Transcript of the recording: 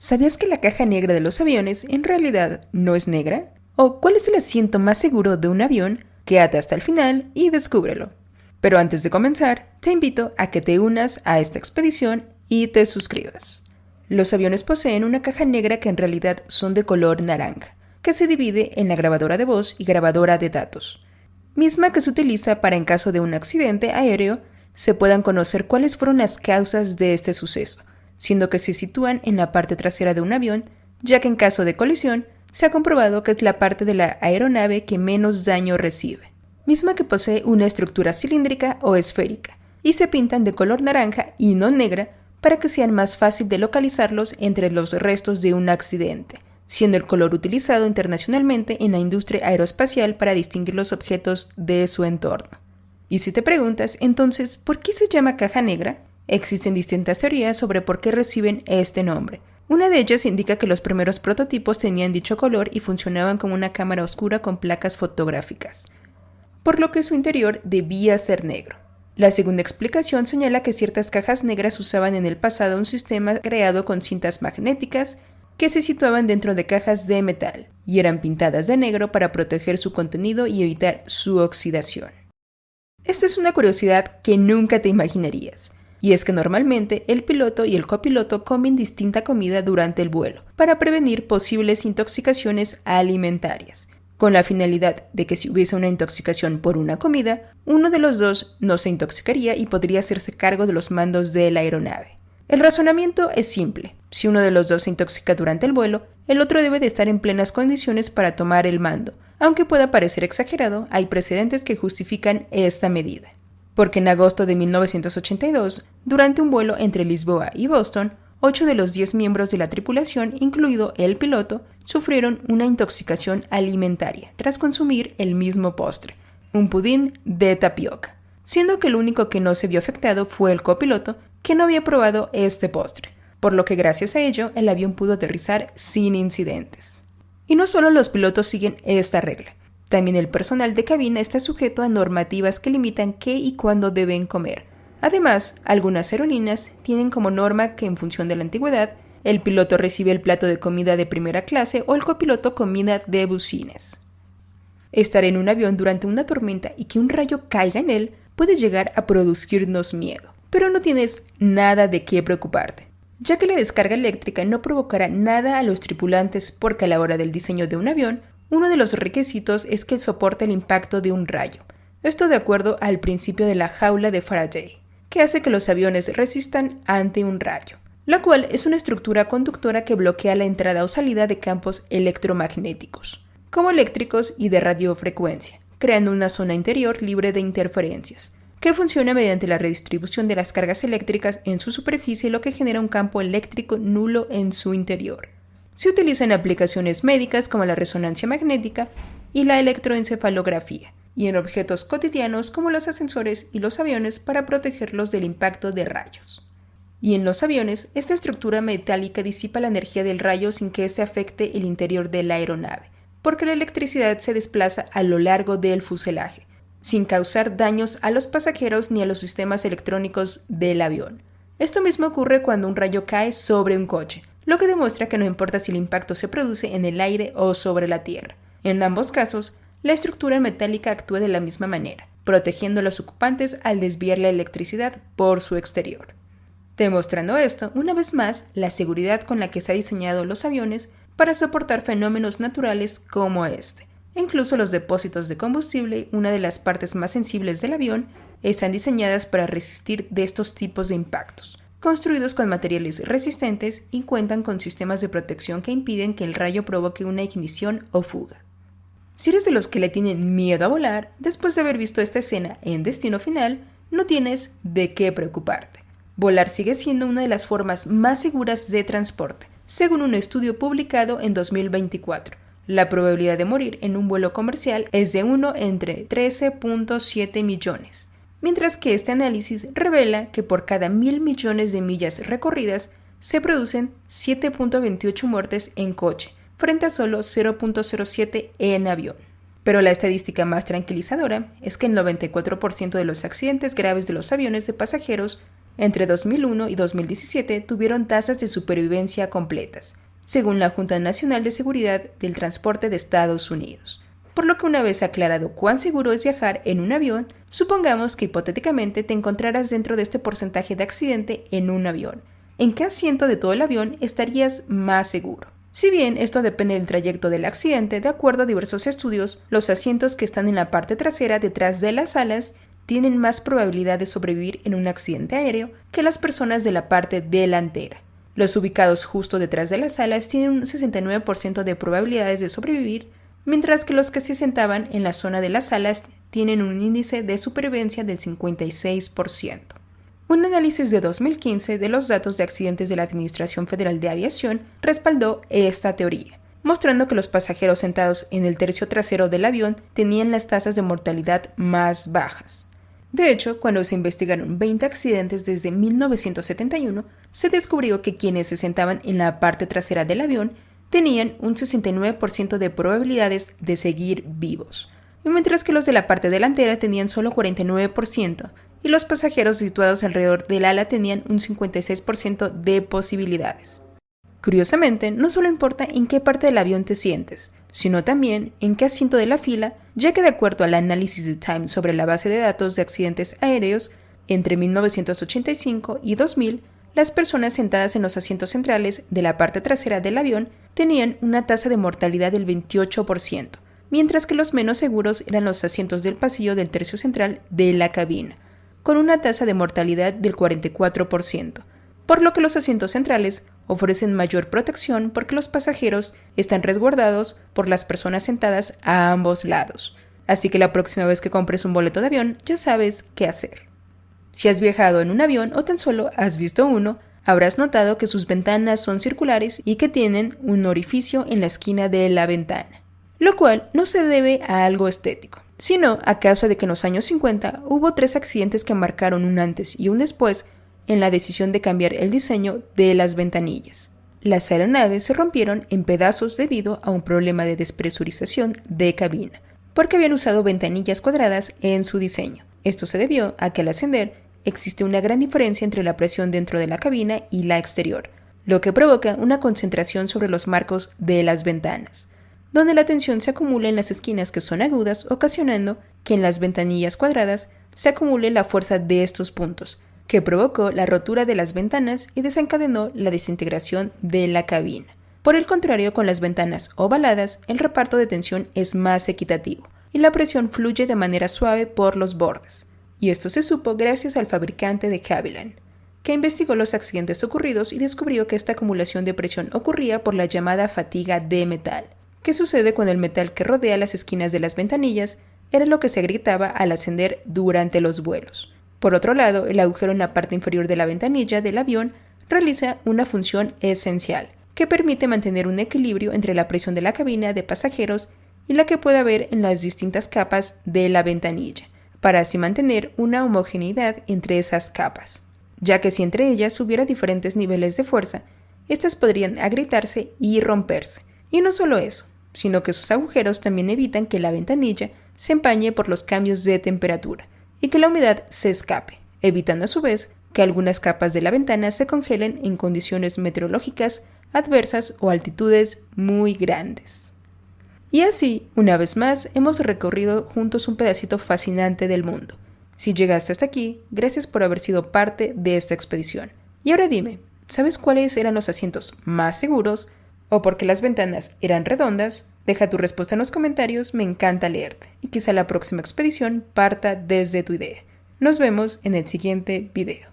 ¿Sabías que la caja negra de los aviones en realidad no es negra? ¿O cuál es el asiento más seguro de un avión? Quédate hasta el final y descúbrelo. Pero antes de comenzar, te invito a que te unas a esta expedición y te suscribas. Los aviones poseen una caja negra que en realidad son de color naranja, que se divide en la grabadora de voz y grabadora de datos, misma que se utiliza para en caso de un accidente aéreo se puedan conocer cuáles fueron las causas de este suceso, siendo que se sitúan en la parte trasera de un avión, ya que en caso de colisión se ha comprobado que es la parte de la aeronave que menos daño recibe, misma que posee una estructura cilíndrica o esférica, y se pintan de color naranja y no negra para que sean más fácil de localizarlos entre los restos de un accidente, siendo el color utilizado internacionalmente en la industria aeroespacial para distinguir los objetos de su entorno. Y si te preguntas, entonces, ¿por qué se llama caja negra? Existen distintas teorías sobre por qué reciben este nombre. Una de ellas indica que los primeros prototipos tenían dicho color y funcionaban como una cámara oscura con placas fotográficas, por lo que su interior debía ser negro. La segunda explicación señala que ciertas cajas negras usaban en el pasado un sistema creado con cintas magnéticas que se situaban dentro de cajas de metal y eran pintadas de negro para proteger su contenido y evitar su oxidación. Esta es una curiosidad que nunca te imaginarías, y es que normalmente el piloto y el copiloto comen distinta comida durante el vuelo para prevenir posibles intoxicaciones alimentarias, con la finalidad de que si hubiese una intoxicación por una comida, uno de los dos no se intoxicaría y podría hacerse cargo de los mandos de la aeronave. El razonamiento es simple. Si uno de los dos se intoxica durante el vuelo, el otro debe de estar en plenas condiciones para tomar el mando. Aunque pueda parecer exagerado, hay precedentes que justifican esta medida. Porque en agosto de 1982, durante un vuelo entre Lisboa y Boston, 8 de los 10 miembros de la tripulación, incluido el piloto, sufrieron una intoxicación alimentaria tras consumir el mismo postre, un pudín de tapioca, siendo que el único que no se vio afectado fue el copiloto, que no había probado este postre, por lo que gracias a ello el avión pudo aterrizar sin incidentes. Y no solo los pilotos siguen esta regla, también el personal de cabina está sujeto a normativas que limitan qué y cuándo deben comer. Además, algunas aerolíneas tienen como norma que en función de la antigüedad, el piloto recibe el plato de comida de primera clase o el copiloto comida de bucines. Estar en un avión durante una tormenta y que un rayo caiga en él puede llegar a producirnos miedo, pero no tienes nada de qué preocuparte, ya que la descarga eléctrica no provocará nada a los tripulantes porque a la hora del diseño de un avión, uno de los requisitos es que soporte el impacto de un rayo. Esto de acuerdo al principio de la jaula de Faraday, que hace que los aviones resistan ante un rayo, la cual es una estructura conductora que bloquea la entrada o salida de campos electromagnéticos, como eléctricos y de radiofrecuencia, creando una zona interior libre de interferencias, que funciona mediante la redistribución de las cargas eléctricas en su superficie, lo que genera un campo eléctrico nulo en su interior. Se utiliza en aplicaciones médicas como la resonancia magnética y la electroencefalografía, y en objetos cotidianos como los ascensores y los aviones para protegerlos del impacto de rayos. Y en los aviones, esta estructura metálica disipa la energía del rayo sin que éste afecte el interior de la aeronave, porque la electricidad se desplaza a lo largo del fuselaje, sin causar daños a los pasajeros ni a los sistemas electrónicos del avión. Esto mismo ocurre cuando un rayo cae sobre un coche, lo que demuestra que no importa si el impacto se produce en el aire o sobre la tierra. En ambos casos, la estructura metálica actúa de la misma manera, protegiendo a los ocupantes al desviar la electricidad por su exterior. Demostrando esto, una vez más, la seguridad con la que se han diseñado los aviones para soportar fenómenos naturales como este. Incluso los depósitos de combustible, una de las partes más sensibles del avión, están diseñadas para resistir de estos tipos de impactos, construidos con materiales resistentes y cuentan con sistemas de protección que impiden que el rayo provoque una ignición o fuga. Si eres de los que le tienen miedo a volar, después de haber visto esta escena en Destino Final, no tienes de qué preocuparte. Volar sigue siendo una de las formas más seguras de transporte, según un estudio publicado en 2024. La probabilidad de morir en un vuelo comercial es de 1 entre 13.7 millones, mientras que este análisis revela que por cada 1.000 millones de millas recorridas se producen 7.28 muertes en coche, frente a solo 0.07 en avión. Pero la estadística más tranquilizadora es que el 94% de los accidentes graves de los aviones de pasajeros Entre 2001 y 2017 tuvieron tasas de supervivencia completas, según la Junta Nacional de Seguridad del Transporte de Estados Unidos. Por lo que una vez aclarado cuán seguro es viajar en un avión, supongamos que hipotéticamente te encontraras dentro de este porcentaje de accidente en un avión. ¿En qué asiento de todo el avión estarías más seguro? Si bien esto depende del trayecto del accidente, de acuerdo a diversos estudios, los asientos que están en la parte trasera detrás de las alas tienen más probabilidad de sobrevivir en un accidente aéreo que las personas de la parte delantera. Los ubicados justo detrás de las alas tienen un 69% de probabilidades de sobrevivir, mientras que los que se sentaban en la zona de las alas tienen un índice de supervivencia del 56%. Un análisis de 2015 de los datos de accidentes de la Administración Federal de Aviación respaldó esta teoría, mostrando que los pasajeros sentados en el tercio trasero del avión tenían las tasas de mortalidad más bajas. De hecho, cuando se investigaron 20 accidentes desde 1971, se descubrió que quienes se sentaban en la parte trasera del avión tenían un 69% de probabilidades de seguir vivos, mientras que los de la parte delantera tenían solo 49%, y los pasajeros situados alrededor del ala tenían un 56% de posibilidades. Curiosamente, no solo importa en qué parte del avión te sientes, sino también en qué asiento de la fila, ya que de acuerdo al análisis de Time sobre la base de datos de accidentes aéreos, entre 1985 y 2000, las personas sentadas en los asientos centrales de la parte trasera del avión tenían una tasa de mortalidad del 28%, mientras que los menos seguros eran los asientos del pasillo del tercio central de la cabina, con una tasa de mortalidad del 44%, por lo que los asientos centrales ofrecen mayor protección porque los pasajeros están resguardados por las personas sentadas a ambos lados. Así que la próxima vez que compres un boleto de avión ya sabes qué hacer. Si has viajado en un avión o tan solo has visto uno, habrás notado que sus ventanas son circulares y que tienen un orificio en la esquina de la ventana, lo cual no se debe a algo estético, sino a causa de que en los años 50 hubo 3 accidentes que marcaron un antes y un después en la decisión de cambiar el diseño de las ventanillas. Las aeronaves se rompieron en pedazos debido a un problema de despresurización de cabina, porque habían usado ventanillas cuadradas en su diseño. Esto se debió a que al ascender existe una gran diferencia entre la presión dentro de la cabina y la exterior, lo que provoca una concentración sobre los marcos de las ventanas, donde la tensión se acumula en las esquinas que son agudas, ocasionando que en las ventanillas cuadradas se acumule la fuerza de estos puntos, que provocó la rotura de las ventanas y desencadenó la desintegración de la cabina. Por el contrario, con las ventanas ovaladas, el reparto de tensión es más equitativo y la presión fluye de manera suave por los bordes. Y esto se supo gracias al fabricante de Havilland, que investigó los accidentes ocurridos y descubrió que esta acumulación de presión ocurría por la llamada fatiga de metal, que sucede cuando el metal que rodea las esquinas de las ventanillas era lo que se agrietaba al ascender durante los vuelos. Por otro lado, el agujero en la parte inferior de la ventanilla del avión realiza una función esencial, que permite mantener un equilibrio entre la presión de la cabina de pasajeros y la que puede haber en las distintas capas de la ventanilla, para así mantener una homogeneidad entre esas capas, ya que si entre ellas hubiera diferentes niveles de fuerza, estas podrían agrietarse y romperse. Y no solo eso, sino que sus agujeros también evitan que la ventanilla se empañe por los cambios de temperatura y que la humedad se escape, evitando a su vez que algunas capas de la ventana se congelen en condiciones meteorológicas adversas o altitudes muy grandes. Y así, una vez más, hemos recorrido juntos un pedacito fascinante del mundo. Si llegaste hasta aquí, gracias por haber sido parte de esta expedición. Y ahora dime, ¿sabes cuáles eran los asientos más seguros? ¿O por qué las ventanas eran redondas? Deja tu respuesta en los comentarios, me encanta leerte. Y quizá la próxima expedición parta desde tu idea. Nos vemos en el siguiente video.